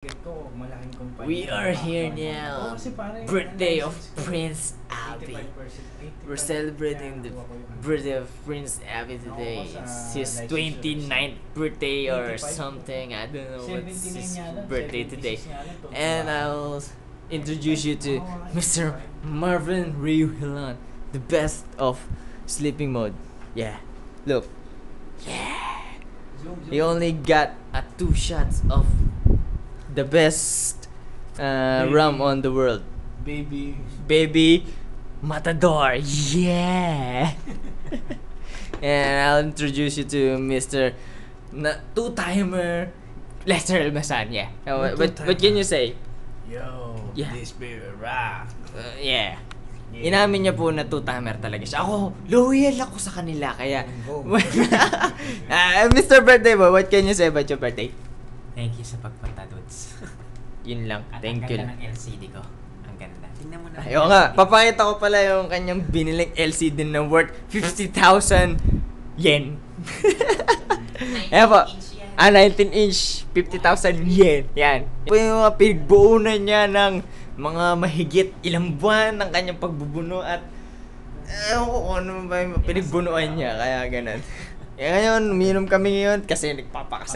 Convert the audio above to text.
We are here now. Birthday of Prince Abby. We're celebrating the birthday of Prince Abby today. It's his 29th birthday or something. I don't know what's his birthday today. And I'll introduce you to Mr. Marvin Riuhilan, the best of sleeping mode. Yeah, look. Yeah. He only got 2 shots of the best rum on the world. Baby Matador. Yeah. And I'll introduce you to Mr. Two-timer Lester Elmasan. Yeah. What can you say? Yo, Yeah. this baby rock. Yeah. Inamin niya po na two-timer talaga siya. Ako, loyal ako sa kanila. Kaya, Mr. Birthday Boy, what can you say about your birthday? Thank you sa pagpunta, Dudes. Yun lang. At Thank ang you. ganda ng LCD ko. Ang ganda. Tingnan mo na. Ayaw nga. Papakita ko pala yung kanyang biniling LCD na worth 50,000 yen. Ayan po. 19-inch, 50,000 yen. Yan. Ito yung mga pinagbuunan niya ng mga mahigit ilang buwan ng kanyang pagbubuno at ewan ko kung ano ba yung pinagbunuan niya. Kaya ganun. Kaya ngayon, uminom kami ngayon kasi nagpapakasaya.